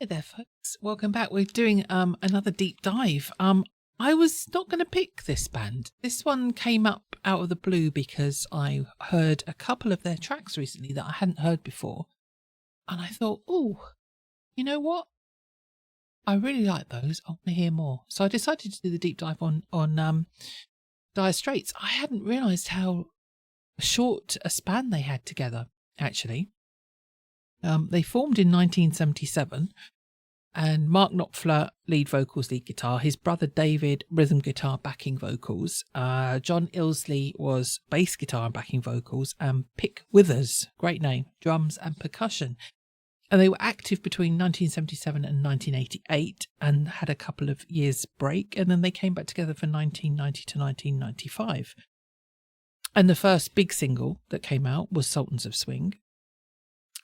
Hey there, folks. Welcome back. We're doing another deep dive. I was not going to pick this band. This one came up out of the blue because I heard a couple of their tracks recently that I hadn't heard before. And I thought, oh, you know what? I really like those. I want to hear more. So I decided to do the deep dive on Dire Straits. I hadn't realised how short a span they had together, actually. They formed in 1977. And Mark Knopfler, lead vocals, lead guitar. His brother David, rhythm guitar, backing vocals. John Ilsley was bass guitar and backing vocals. And Pick Withers, great name, drums and percussion. And they were active between 1977 and 1988 and had a couple of years break. And then they came back together for 1990 to 1995. And the first big single that came out was Sultans of Swing.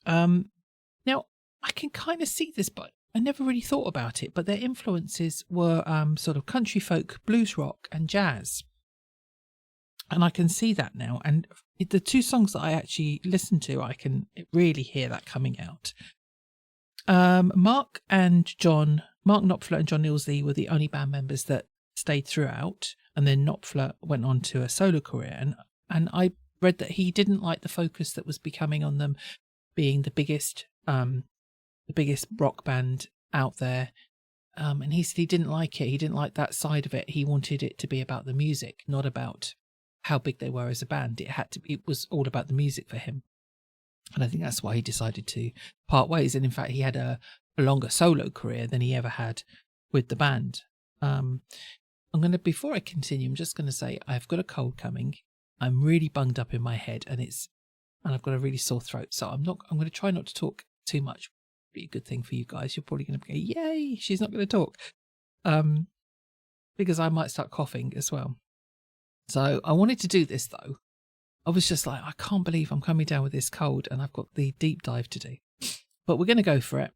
Now, I can kind of see this, but I never really thought about it, but their influences were sort of country folk, blues rock and jazz. And I can see that now. And the two songs that I actually listened to, I can really hear that coming out. Mark Knopfler and John Ilsley were the only band members that stayed throughout. And then Knopfler went on to a solo career. And I read that he didn't like the focus that was becoming on them being the biggest rock band out there, and he said he didn't like it. He didn't like that side of it. He wanted it to be about the music, not about how big they were as a band. It was all about the music for him, and I think that's why he decided to part ways. And in fact, he had a longer solo career than he ever had with the band. Before I continue, I'm just going to say I've got a cold coming. I'm really bunged up in my head, and I've got a really sore throat, so I'm going to try not to talk too much. Be a good thing for you guys. You're probably going to be, yay, she's not going to talk, because I might start coughing as well. So I wanted to do this though. I was just like, I can't believe I'm coming down with this cold and I've got the deep dive to do, but we're going to go for it.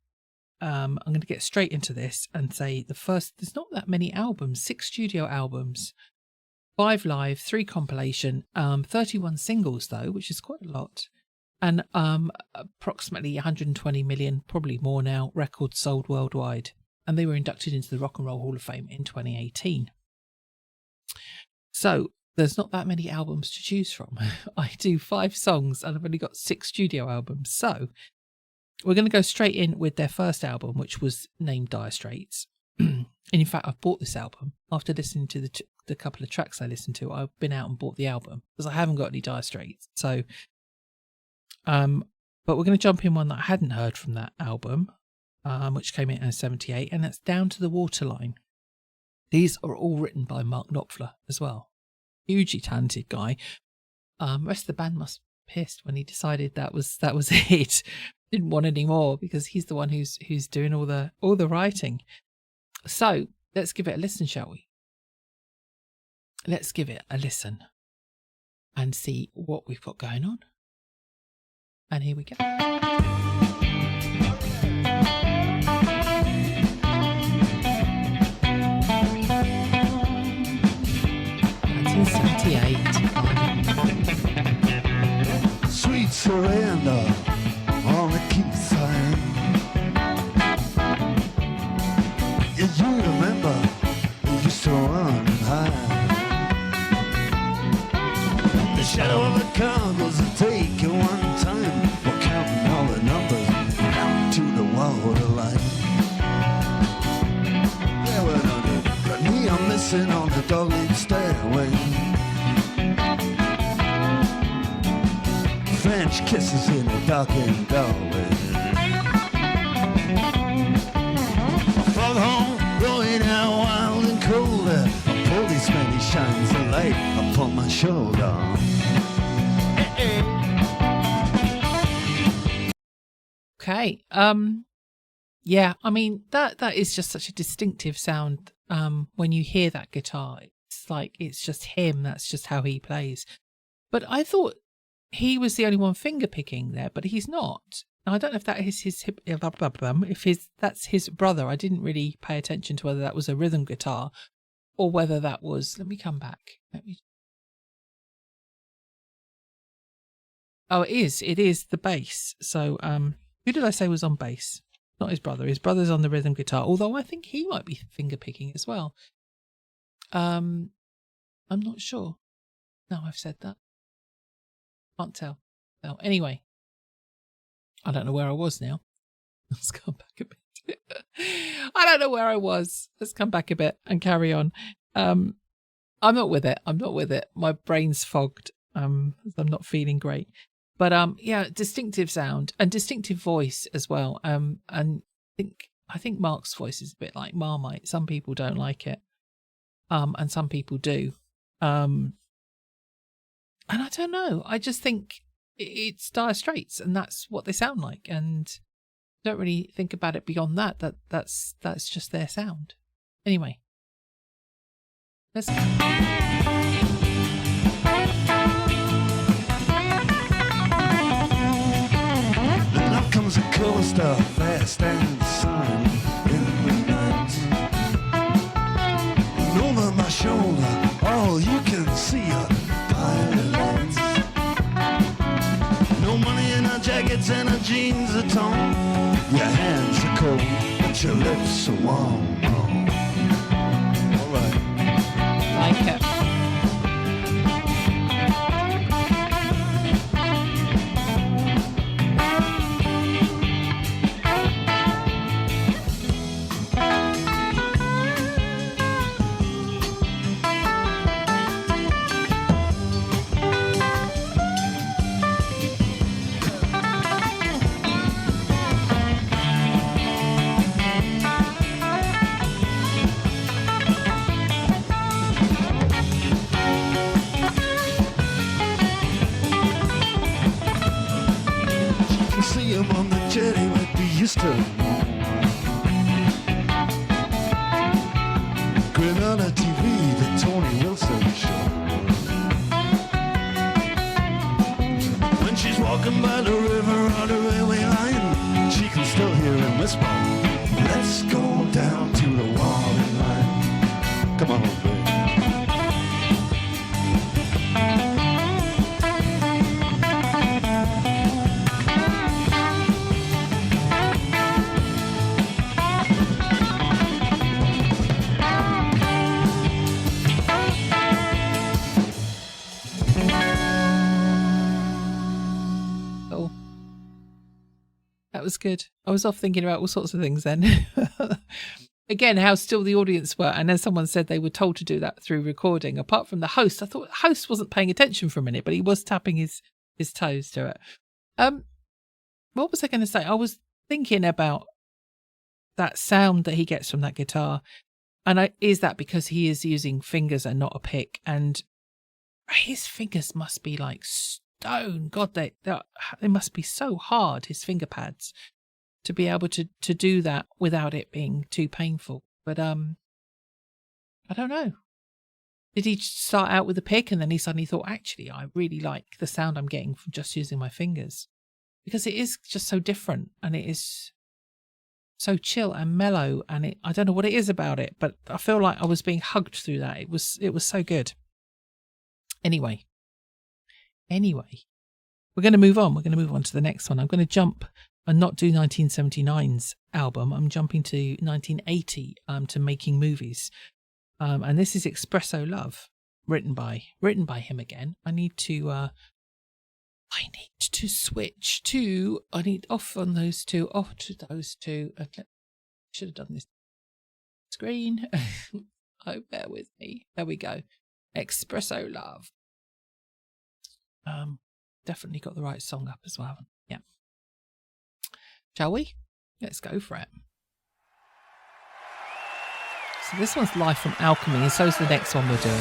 I'm going to get straight into this and say there's not that many albums, 6 studio albums, 5 live, 3 compilation, 31 singles though, which is quite a lot. And approximately 120 million, probably more now, records sold worldwide. And they were inducted into the Rock and Roll Hall of Fame in 2018. So there's not that many albums to choose from. I do 5 songs and I've only got 6 studio albums. So we're going to go straight in with their first album, which was named Dire Straits. And in fact, I've bought this album. After listening to the couple of tracks I listened to, I've been out and bought the album because I haven't got any Dire Straits. So but we're going to jump in one that I hadn't heard from that album, which came in 78, and that's Down to the Waterline. These are all written by Mark Knopfler as well. Hugely talented guy. Rest of the band must be pissed when he decided that was it. Didn't want any more because he's the one who's doing all the writing. So let's give it a listen, shall we? Let's give it a listen and see what we've got going on. And here we go. 1978. Sweet surrender on the quayside. Yeah, you remember we used to run high. The shadow of the car goes to take you one time. We're counting all the numbers down to the waterline. Yeah, we're under the neon missing on the dog-leg stairway. French kisses in a darkened doorway. Fog home, blowing out wild and cold. A policeman, he shines a light upon my shoulder. Okay. Yeah, I mean that is just such a distinctive sound. When you hear that guitar, it's like it's just him. That's just how he plays. But I thought he was the only one finger picking there, but he's not. Now, I don't know if that is that's his brother. I didn't really pay attention to whether that was a rhythm guitar or whether that was. Let me come back. Oh, it is the bass. So, who did I say was on bass? Not his brother. His brother's on the rhythm guitar, although I think he might be finger picking as well. I'm not sure. Now I've said that. Can't tell. Well, anyway, I don't know where I was now. Let's come back a bit. I don't know where I was. Let's come back a bit and carry on. I'm not with it. My brain's fogged. I'm not feeling great. But yeah, distinctive sound and distinctive voice as well. And I think Mark's voice is a bit like Marmite. Some people don't like it. And some people do. And I don't know. I just think it's Dire Straits, and that's what they sound like. And don't really think about it beyond that. That's just their sound. Anyway, let's go. Then up comes a coaster, fast and sun in the night. And over my shoulder, all you can see are pile of lights. No money in our jackets and our jeans are torn. Your hands are cold, but your lips are warm. All right. Like it. See him on the jetty like we used to. Granada TV, the Tony Wilson show. When she's walking by the river on the railway line, she can still hear him whisper, let's go down to the Walling line. Come on, baby. That was good. I was off thinking about all sorts of things then. Again, how still the audience were. And as someone said, they were told to do that through recording. Apart from the host, I thought the host wasn't paying attention for a minute, but he was tapping his toes to it. What was I going to say? I was thinking about that sound that he gets from that guitar. And is that because he is using fingers and not a pick? And his fingers must be like stone. God, they must be so hard, his finger pads, to be able to do that without it being too painful. But I don't know. Did he start out with a pick and then he suddenly thought, actually, I really like the sound I'm getting from just using my fingers? Because it is just so different and it is so chill and mellow, and I don't know what it is about it, but I feel like I was being hugged through that. It was so good. Anyway, we're going to move on. We're going to move on to the next one. I'm going to jump and not do 1979's album. I'm jumping to 1980 to Making Movies. And this is Espresso Love, written by him again. I need to switch to, off to those two. Should have done this screen. Oh, bear with me. There we go. Espresso Love. Definitely got the right song up as well. Yeah. Shall we? Let's go for it. So this one's Live from Alchemy, and so is the next one we're doing.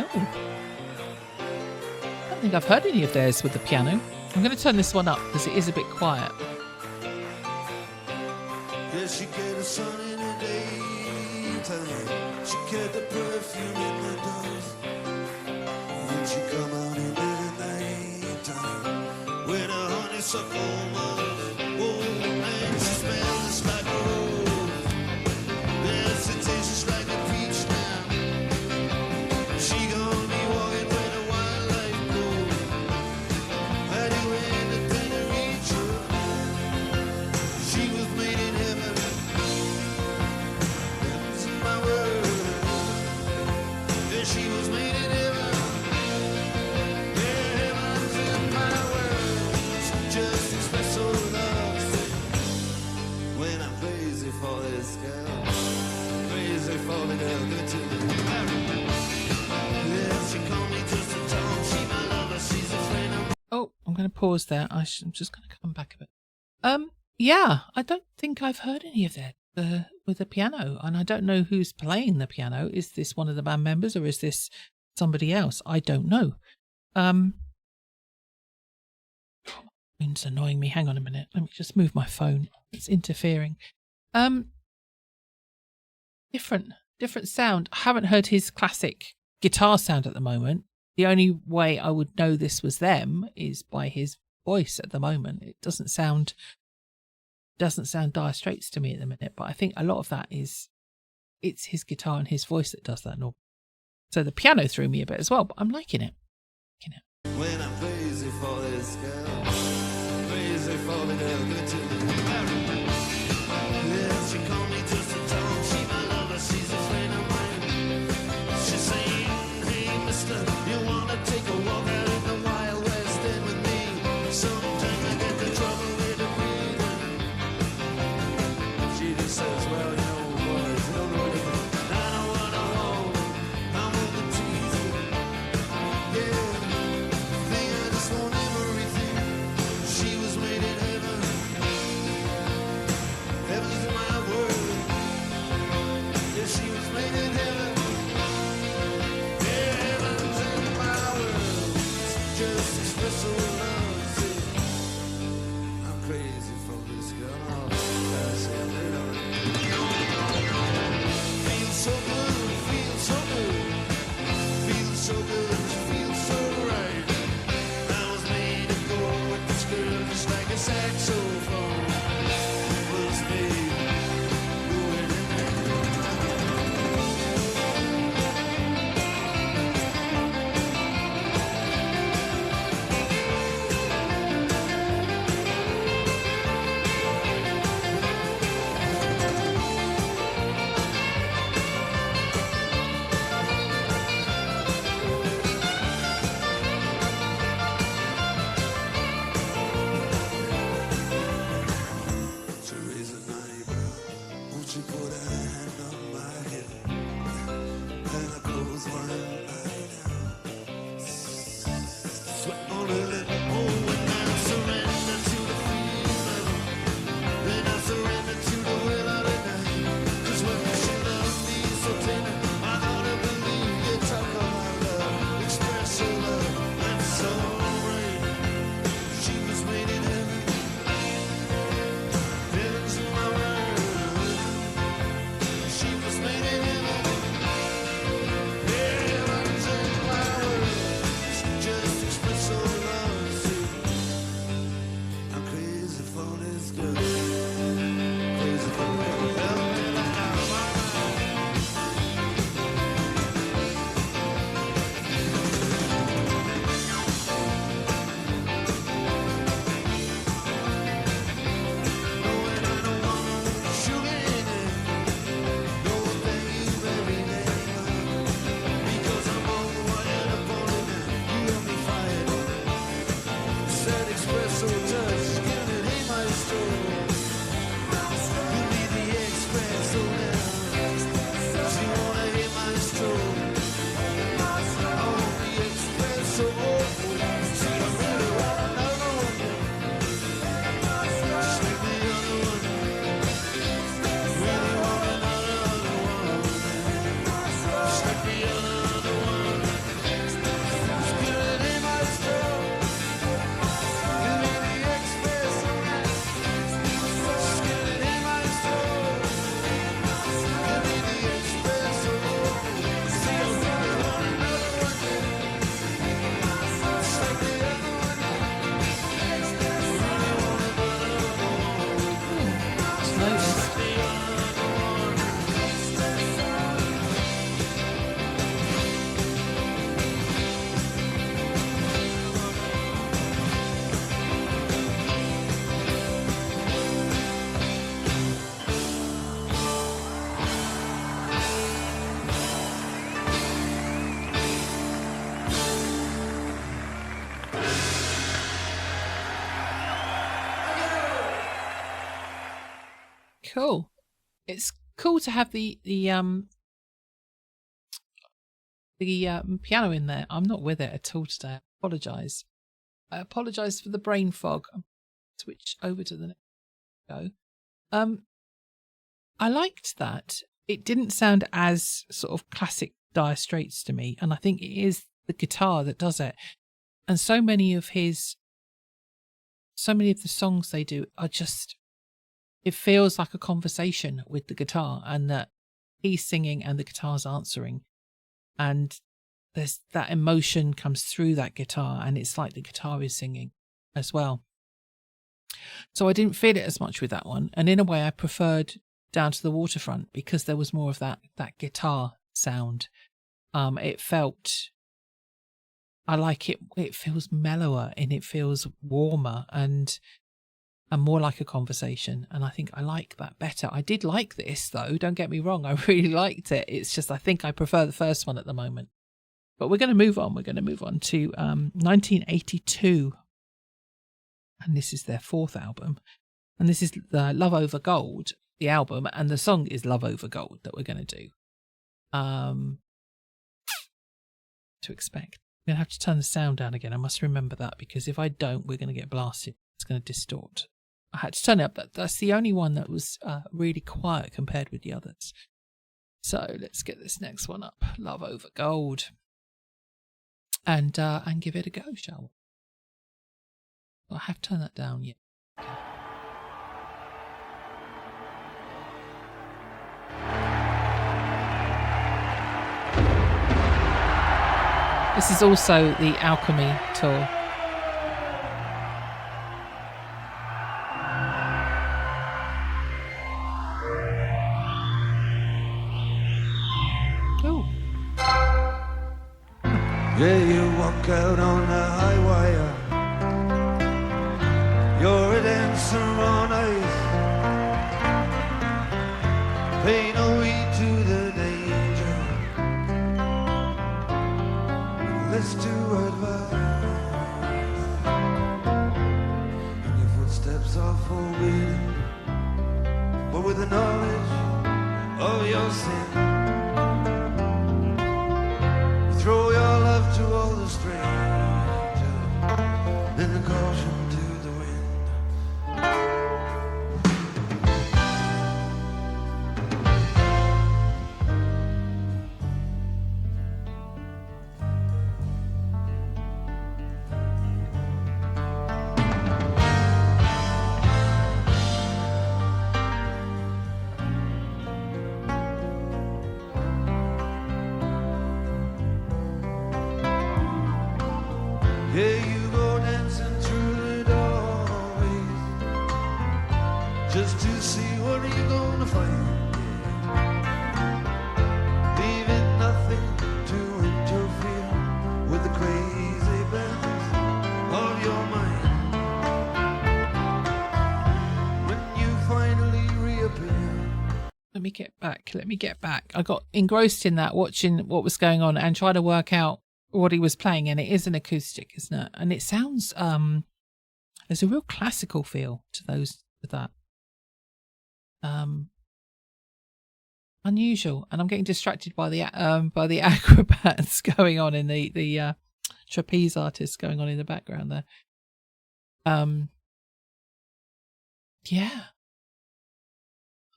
Oh. I don't think I've heard any of theirs with the piano. I'm going to turn this one up because it is a bit quiet. She get the sun in the daytime. She get the perfume in the dust. When she come out in the nighttime, with a honeysuckle musk. Oh, man, she smells just like a rose. Yes, it tastes just like a peach now. Oh, I'm going to pause there. I'm just going to come back a bit. Yeah, I don't think I've heard any of that with the piano, and I don't know who's playing the piano. Is this one of the band members, or is this somebody else? I don't know. Phone's annoying me. Hang on a minute. Let me just move my phone. It's interfering. Different sound. I haven't heard his classic guitar sound at the moment. The only way I would know this was them is by his voice at the moment. It doesn't sound Dire Straits to me at the minute, but I think a lot of that is it's his guitar and his voice that does that. So the piano threw me a bit as well, but I'm liking it. When I'm crazy for this girl, crazy for the girl, good to me. Yeah, she called me just to talk. She my lover, she's a friend of mine. She's saying, hey, mister, you wanna take a walk out in the Wild West End with me? Sometimes I get the trouble with the breathing. She just says, well, you know, boys, you don't know anything. I know what I want. I'm on the teasing. Yeah. I just want everything. She was made in heaven. Heaven's my world. Yeah, she was made in heaven. Yeah, heaven's in my world. Just espresso love. See, I'm crazy for this girl. Feels so good, feels so good. Feels so good, feels so right. Just like a saxophone was made going Cool. It's cool to have the piano in there. I'm not with it at all today. I apologise. I apologise for the brain fog. I'll switch over to the next go. I liked that. It didn't sound as sort of classic Dire Straits to me, and I think it is the guitar that does it. And so many of the songs they do are just, it feels like a conversation with the guitar, and that he's singing and the guitar's answering, and there's that emotion comes through that guitar, and it's like the guitar is singing as well. So I didn't feel it as much with that one, and in a way I preferred Down to the Waterfront because there was more of that guitar sound. It felt, I like it. It feels mellower and it feels warmer and more like a conversation. And I think I like that better. I did like this though. Don't get me wrong. I really liked it. It's just, I think I prefer the first one at the moment. But we're going to move on. We're going to move on to 1982. And this is their fourth album. And this is the Love Over Gold, the album. And the song is Love Over Gold that we're going to do. To expect. I'm going to have to turn the sound down again. I must remember that, because if I don't, we're going to get blasted. It's going to distort. I had to turn it up. That's the only one that was really quiet compared with the others. So let's get this next one up. Love Over Gold. And give it a go, shall we? I have turned that down yet. Okay. This is also the Alchemy tour. Oh. Yeah, you walk out on the high wire. You're a dancer on ice. Pay no heed to the danger. Let's do advice. And your footsteps are forbidden, but with the knowledge of your sin, you throw your love to all the strangers, and the caution to the wind. Yeah, you go dancing through the doorways just to see what you're gonna find. Leaving nothing to interfere with the crazy bends of your mind. When you finally reappear. Let me get back. I got engrossed in that, watching what was going on and trying to work out what he was playing, and it is an acoustic, isn't it? And it sounds there's a real classical feel to that. Unusual, and I'm getting distracted by the acrobats going on in the trapeze artists going on in the background there. Yeah.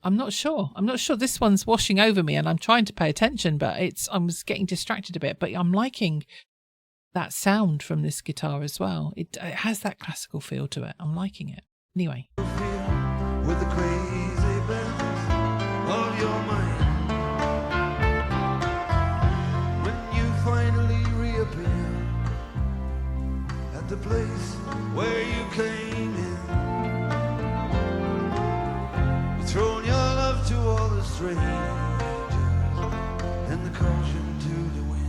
I'm not sure. This one's washing over me and I'm trying to pay attention, but I'm getting distracted a bit. But I'm liking that sound from this guitar as well. It has that classical feel to it. I'm liking it. Anyway. With the crazy bends of your mind. When you finally reappear at the place where you came in, throwing your love to all the strangers and the caution to the wind.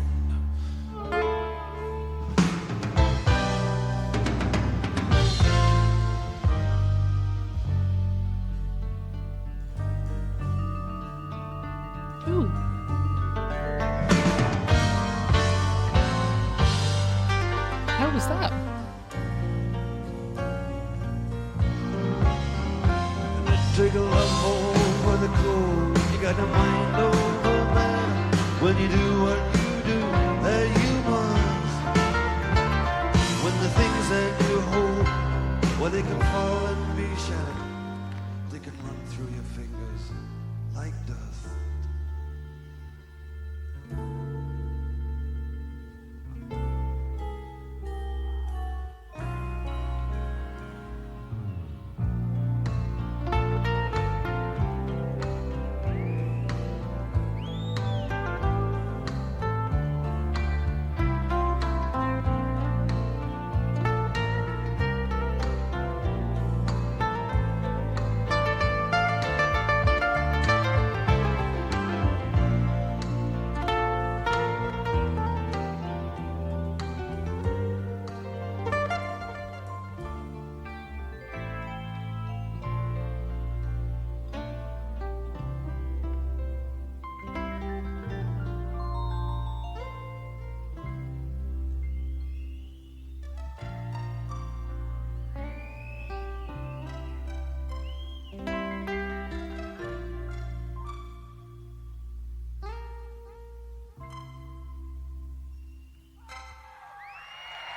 Ooh. How was that? Take a love over the cold. You got a mind over matter. When you do what you do, that you must. When the things that they can fall and be shattered. They can run through your fingers like dust.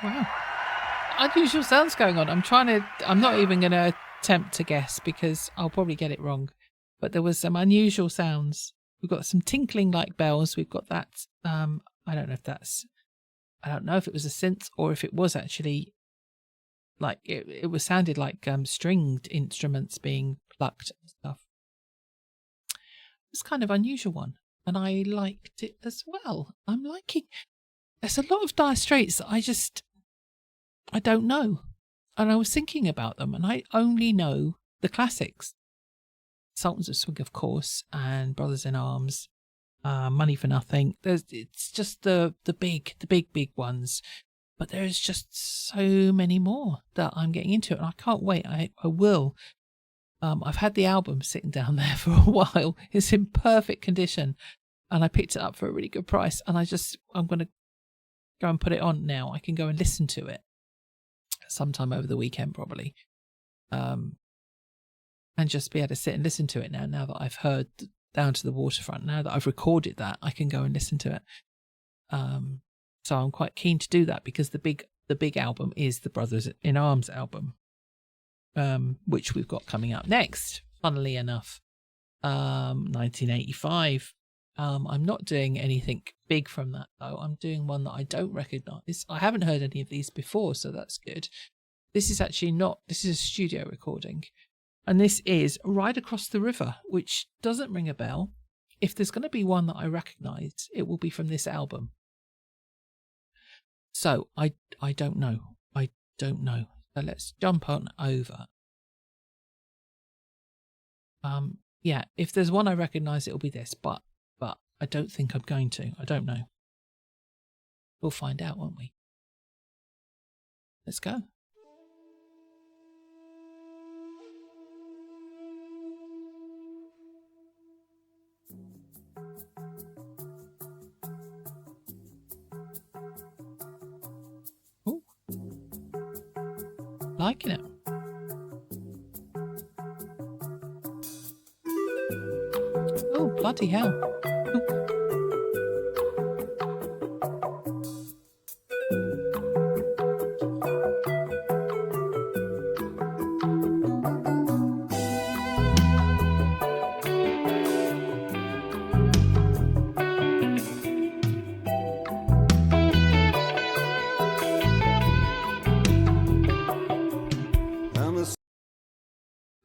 Wow. Unusual sounds going on. I'm not even going to attempt to guess because I'll probably get it wrong. But there was some unusual sounds. We've got some tinkling like bells. We've got that. I don't know if it was a synth or if it was actually like it was sounded like stringed instruments being plucked and stuff. It's kind of unusual one. And I liked it as well. I'm liking. There's a lot of Dire Straits that I don't know. And I was thinking about them, and I only know the classics. Sultans of Swing, of course, and Brothers in Arms, Money for Nothing. It's just the big ones. But there's just so many more that I'm getting into, and I can't wait. I will. I've had the album sitting down there for a while. It's in perfect condition, and I picked it up for a really good price. And I'm going to go and put it on now. I can go and listen to it sometime over the weekend probably, and just be able to sit and listen to it now that I've heard Down to the Waterfront. Now that I've recorded that, I can go and listen to it. So I'm quite keen to do that because the big album is the Brothers in Arms album, which we've got coming up next, funnily enough. 1985. I'm not doing anything big from that, though. I'm doing one that I don't recognise. I haven't heard any of these before, so that's good. This is a studio recording. And this is Ride Across the River, which doesn't ring a bell. If there's going to be one that I recognise, it will be from this album. So I don't know. I don't know. So let's jump on over. Yeah, if there's one I recognise, it'll be this, but I don't think I'm going to. I don't know. We'll find out, won't we? Let's go. Ooh. Liking it. Oh, bloody hell.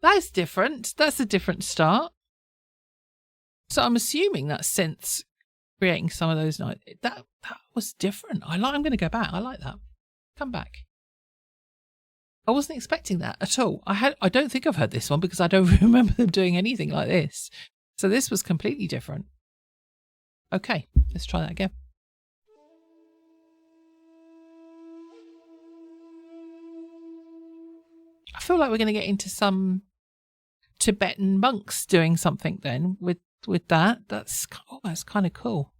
That's different. That's a different start. So I'm assuming that synths creating some of those notes. That was different. I'm going to go back. I like that. Come back. I wasn't expecting that at all. I don't think I've heard this one because I don't remember them doing anything like this. So this was completely different. Okay, let's try that again. I feel like we're going to get into some Tibetan monks doing something then with that. That's kind of cool.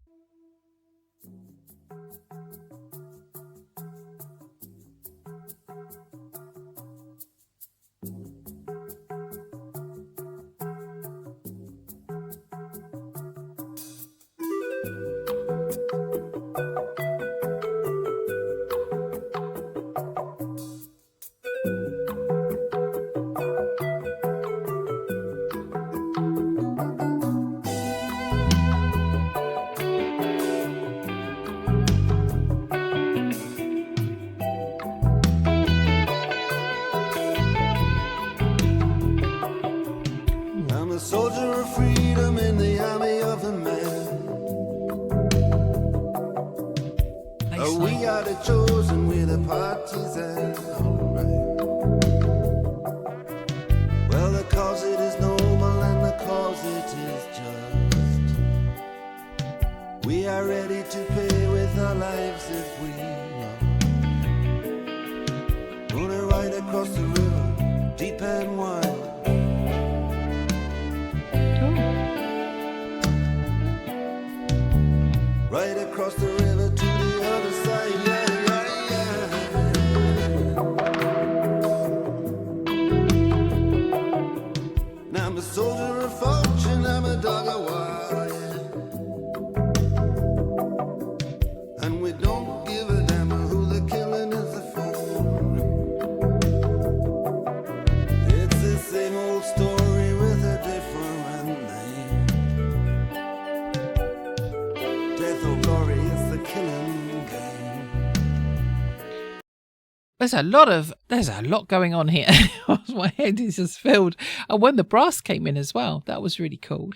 and we're the partisan. Alright. Well, the cause it is noble and the cause it is just. We are ready to pay with our lives if we want. Gonna ride across the river, deep and wide. Right across the river to the other side, yeah, yeah, yeah. Now I'm a soldier of fortune, I'm a dog of war, yeah. And we don't give a damn who the killing is for. It's the same old story with a different name. Death or glory is the killing game. There's a lot going on here. My head is just filled. And when the brass came in as well, that was really cool.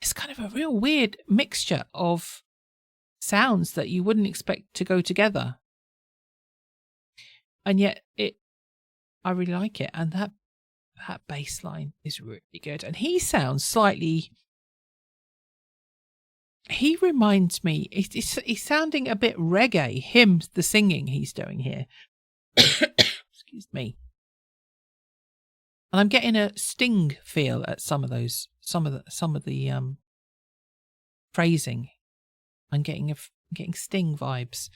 It's kind of a real weird mixture of sounds that you wouldn't expect to go together. And yet I really like it. And that bass line is really good. And he sounds slightly, he reminds me, he's sounding a bit reggae, the singing he's doing here. Excuse me. And I'm getting a Sting feel at some of the phrasing. I'm getting Sting vibes.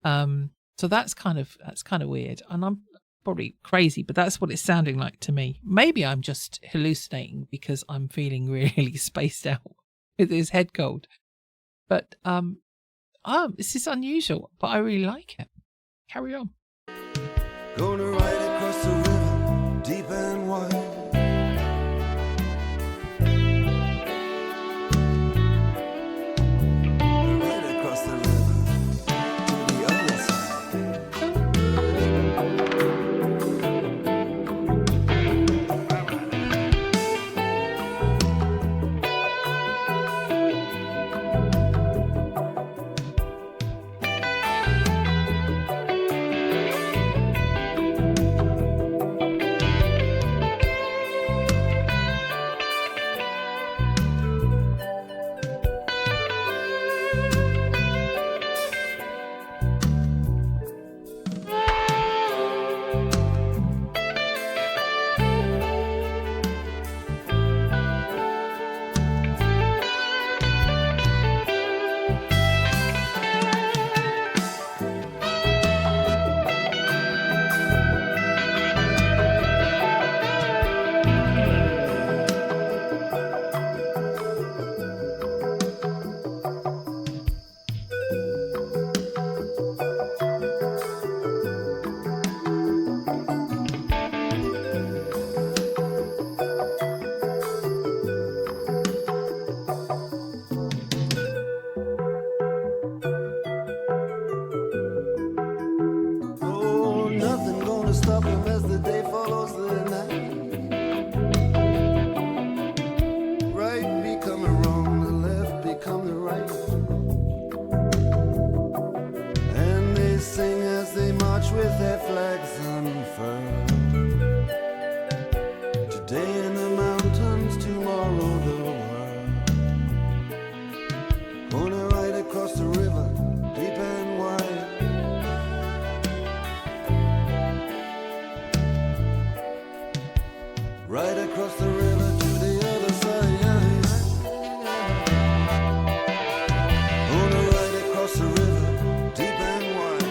So that's kind of weird. And I'm probably crazy, but that's what it's sounding like to me. Maybe I'm just hallucinating because I'm feeling really spaced out with this head cold. But this is unusual, but I really like it. Carry on. Gonna ride across the river, deep and wide. Right across the river to the other side. Stop him as the day follows the night. Right becoming wrong, the left become the right. And they sing as they march with their flags unfurled. Today in the mountains, tomorrow the world. Gonna ride across the river, deep and wide. Right across the river to the other side. Gonna ride across the river, deep and wide.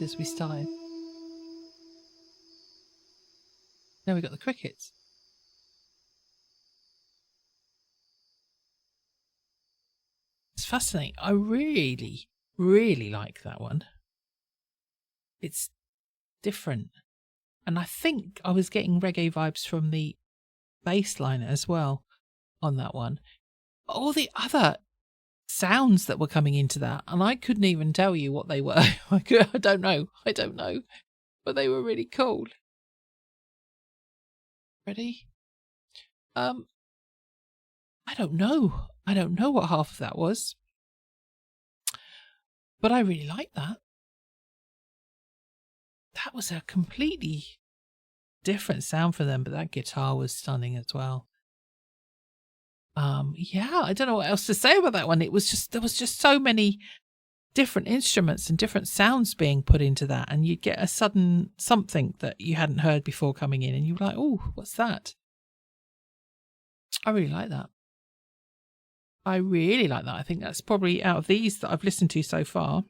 did as we started. Now we got the crickets. It's fascinating. I really, really like that one. It's different. And I think I was getting reggae vibes from the bass line as well on that one. All the other sounds that were coming into that, and I couldn't even tell you what they were. I don't know. But they were really cool. Ready? I don't know. I don't know what half of that was. But I really like that. That was a completely different sound for them, but that guitar was stunning as well. Yeah, I don't know what else to say about that one. There was just so many different instruments and different sounds being put into that, and you'd get a sudden something that you hadn't heard before coming in, and you were like, oh, what's that? I really like that. I think that's probably, out of these that I've listened to so far,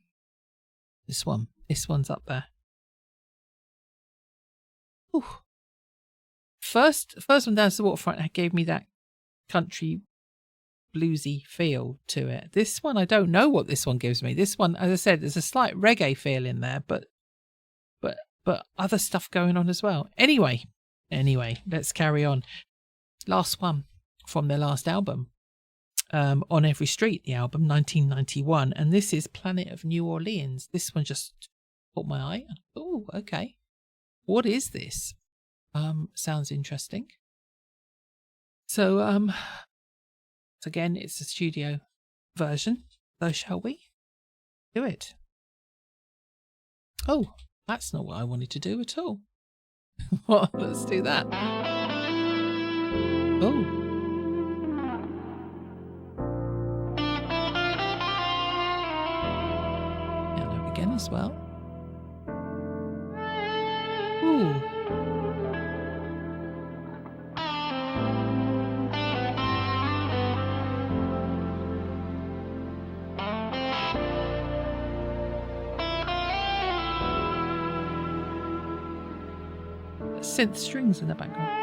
this one's up there. Ooh. First one, Down to the Waterfront, gave me that country bluesy feel to it. This one, I don't know what this one gives me. This one, as I said, there's a slight reggae feel in there, but other stuff going on as well. Anyway, let's carry on. Last one from their last album, On Every Street, the album, 1991, and this is Planet of New Orleans. This one just caught my eye. Oh, okay. What is this? Sounds interesting. So, again, it's a studio version. So shall we do it? Oh, that's not what I wanted to do at all. Well, let's do that. Oh. And again as well. Ooh. Synth strings in the background.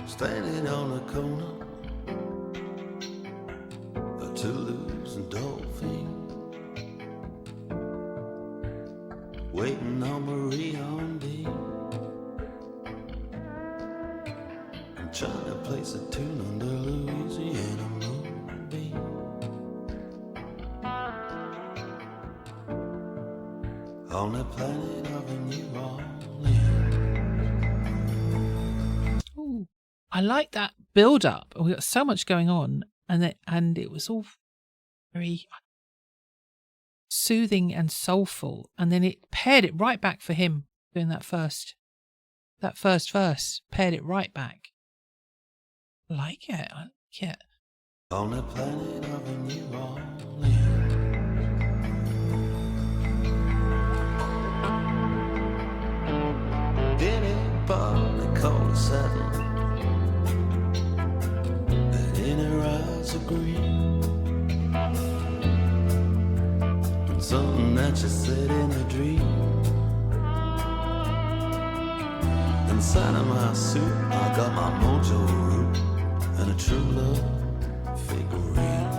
Standing on the corner of Toulouse and Dauphine, waiting on Marie on D. I'm trying to place a tune under Louisiana moonbeam. On the planet of New Orleans. Ooh. I like that build up. We got so much going on, and it was all very soothing and soulful. And then it paired it right back for him doing that first verse. Paired it right back. I like it. On the planet of New Orleans. In a bar they call it seven. In her eyes are green, and something that you said in a dream. Inside of my suit, I got my mojo root and a true love figurine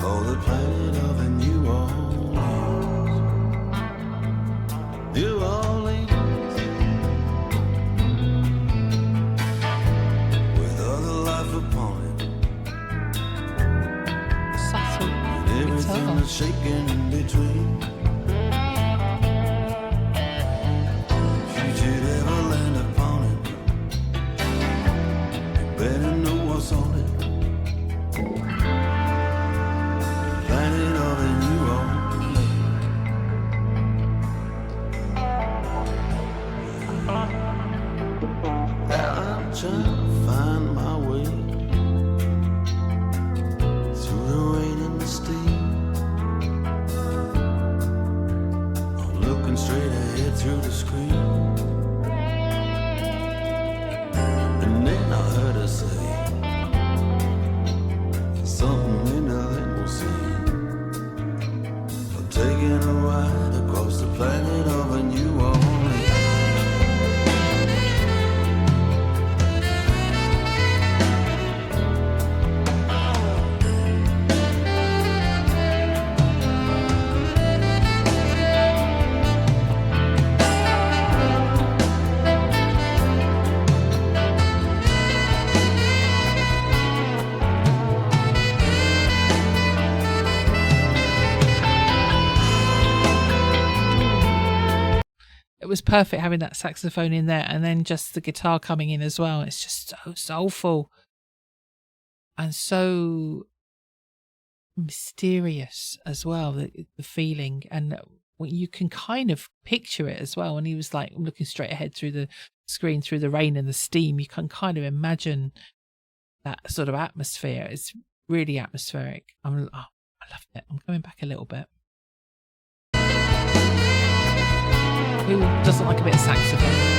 for the planet of a New Orleans. trying to find my way through the rain and the steam. I'm looking straight ahead through the screen, and then I heard her say something in the limousine. I'm taking a ride across the planet of a New Orleans. It was perfect having that saxophone in there and then just the guitar coming in as well. It's just so soulful and so mysterious as well, the feeling. And you can kind of picture it as well. And he was like looking straight ahead through the screen, through the rain and the steam. You can kind of imagine that sort of atmosphere. It's really atmospheric. I loved it. I'm going back a little bit. Who doesn't like a bit of saxophone?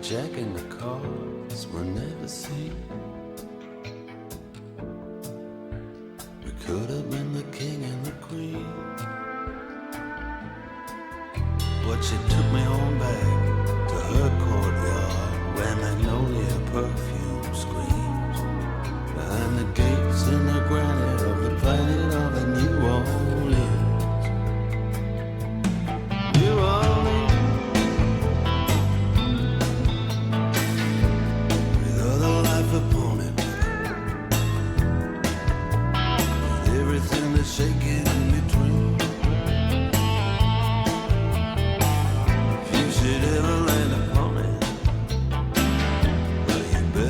Jack and the cards were never seen. We could have been the king and the queen, but she took me on back to her courtyard where magnolia perfume screams, behind the gates in the granite of the planet of the New Orleans. New Orleans. Upon it, with everything that's shaking in between. If you should ever land upon it, well, you better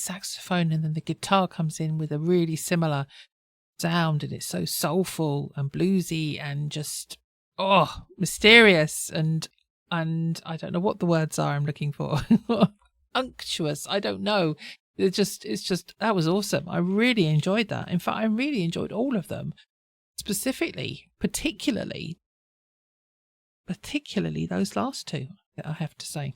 saxophone, and then the guitar comes in with a really similar sound, and it's so soulful and bluesy and just mysterious and I don't know what the words are I'm looking for. Unctuous, I don't know. It's just that was awesome. I really enjoyed that. In fact, I really enjoyed all of them, particularly those last two, I have to say.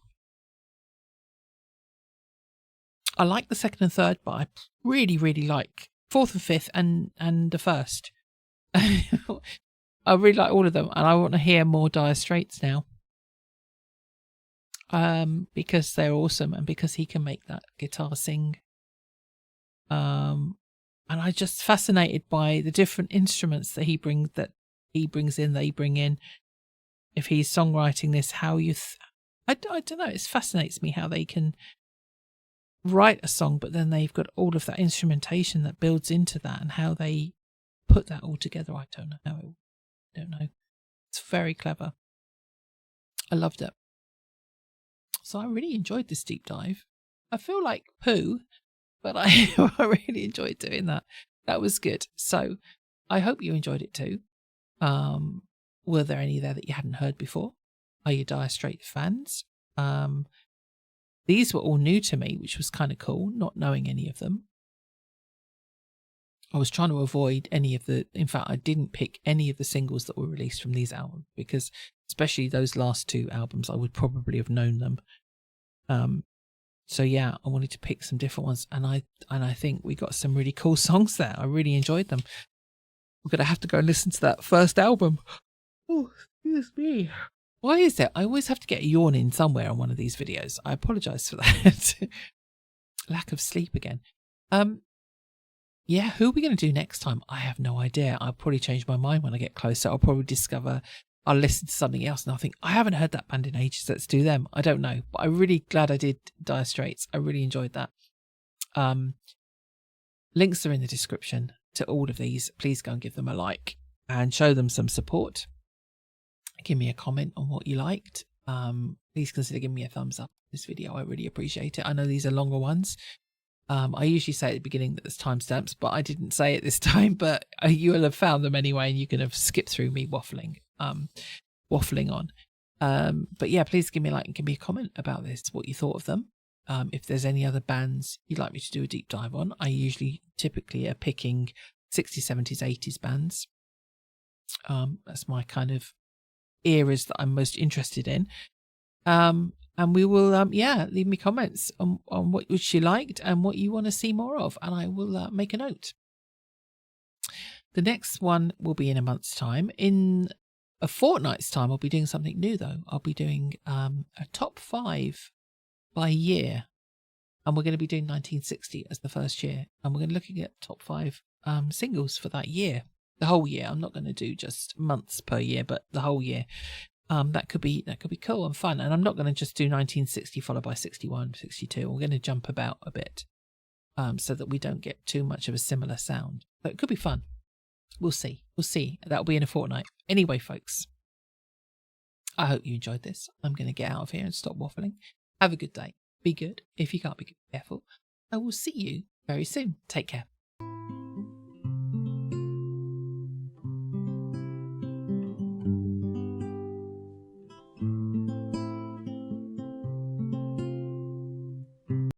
I like the second and third, but I really like fourth and fifth and the first. I really like all of them, and I want to hear more Dire Straits now. Because they're awesome, and because he can make that guitar sing. And I'm just fascinated by the different instruments that he brings in. They bring in. If he's songwriting this, how I don't know. It fascinates me how they can write a song, but then they've got all of that instrumentation that builds into that, and how they put that all together. I don't know. It's very clever. I loved it. So I really enjoyed this deep dive. I feel like poo, but I really enjoyed doing that. That was good. So I hope you enjoyed it too. Were there any there that you hadn't heard before? Are you Dire Straits fans? These were all new to me, which was kind of cool, not knowing any of them. I was trying to avoid in fact, I didn't pick any of the singles that were released from these albums, because especially those last two albums, I would probably have known them. So yeah, I wanted to pick some different ones, and I think we got some really cool songs there. I really enjoyed them. We're going to have to go and listen to that first album. Oh, excuse me. Why is it? I always have to get a yawn in somewhere on one of these videos. I apologise for that. Lack of sleep again. Yeah, who are we going to do next time? I have no idea. I'll probably change my mind when I get closer. I'll probably discover, I'll listen to something else and I'll think, I haven't heard that band in ages. Let's do them. I don't know. But I'm really glad I did Dire Straits. I really enjoyed that. Links are in the description to all of these. Please go and give them a like and show them some support. Give me a comment on what you liked. Please consider giving me a thumbs up on this video. I really appreciate it. I know these are longer ones. I usually say at the beginning that there's timestamps, but I didn't say it this time, but you will have found them anyway, and you can have skipped through me waffling on. But yeah, please give me a like and give me a comment about this, what you thought of them. If there's any other bands you'd like me to do a deep dive on, I typically are picking 60s, 70s, 80s bands. That's my kind of eras that I'm most interested in. And we will, leave me comments on what which you liked and what you want to see more of, and I will make a note. The next one will be in a month's time. In a fortnight's time, I'll be doing something new, though. I'll be doing a top 5 by year, and we're going to be doing 1960 as the first year, and we're going to be looking at top 5 singles for that year, the whole year. I'm not going to do just months per year, but the whole year. That could be cool and fun. And I'm not going to just do 1960 followed by 61, 62. We're going to jump about a bit, so that we don't get too much of a similar sound. But it could be fun. We'll see. That'll be in a fortnight. Anyway, folks, I hope you enjoyed this. I'm going to get out of here and stop waffling. Have a good day. Be good. If you can't be careful, I will see you very soon. Take care.